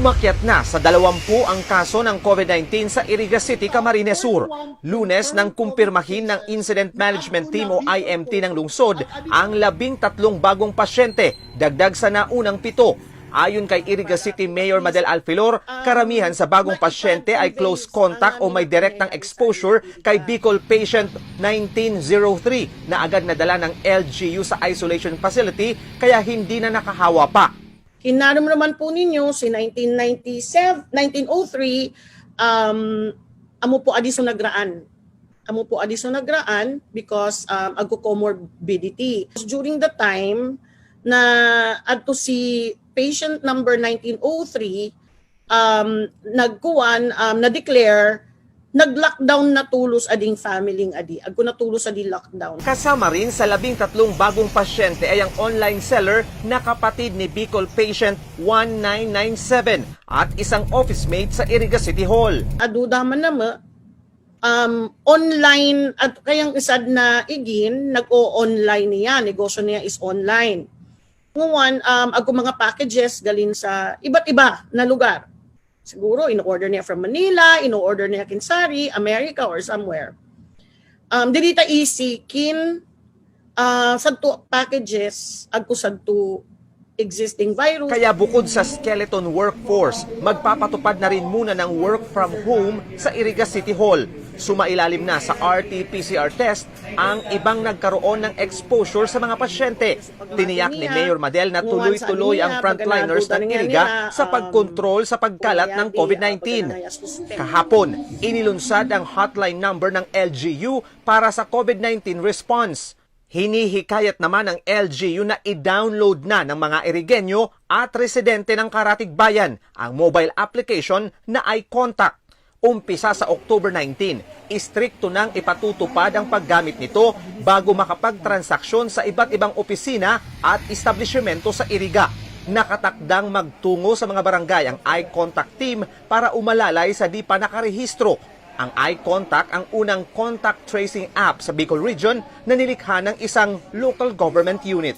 Umakyat na sa 20 ang kaso ng COVID-19 sa Iriga City, Camarines Sur. Lunes nang kumpirmahin ng Incident Management Team o IMT ng lungsod ang 13 bagong pasyente, dagdag sa naunang 7. Ayon kay Iriga City Mayor Madel Alfilor, karamihan sa bagong pasyente ay close contact o may direktang exposure kay Bicol patient 1903 na agad nadala ng LGU sa isolation facility kaya hindi na nakahawa pa. Kinaram naman po ninyo si 1903, amo po adiso nagraan. Amo po adiso nagraan because agko comorbidity. During the time na adto si patient number 1903 na-declare nag-lockdown na tulos ading family adi. Agko na tulos adi lockdown. Kasama rin sa 13 bagong pasyente ay ang online seller na kapatid ni Bicol patient 1997 at isang office mate sa Iriga City Hall. Aduda man nama online at kayang isad na igin nag-o-online niya, negosyo niya is online. Ngayon, ako mga packages galin sa iba't iba na lugar. Siguro, in-order niya from Manila, in-order niya Kinsari, America, or somewhere. Dito isikin sa packages, agko sa existing virus. Kaya bukod sa skeleton workforce, magpapatupad na rin muna ng work from home sa Iriga City Hall. Sumailalim na sa RT-PCR test ang ibang nagkaroon ng exposure sa mga pasyente. Tiniyak ni Mayor Madel na tuloy-tuloy ang frontliners ng Iriga sa pagkontrol sa pagkalat ng COVID-19. Kahapon, inilunsad ang hotline number ng LGU para sa COVID-19 response. Hinihikayat naman ng LGU na i-download na ng mga Irigenyo at residente ng Karatig-Bayan ang mobile application na iContact. Umpisa sa October 19, istrikto nang ipatutupad ang paggamit nito bago makapagtransaksyon sa iba't ibang opisina at establishmento sa Iriga. Nakatakdang magtungo sa mga barangay ang iContact team para umalalay sa di pa nakarehistro. Ang iContact ang unang contact tracing app sa Bicol Region na nilikha ng isang local government unit.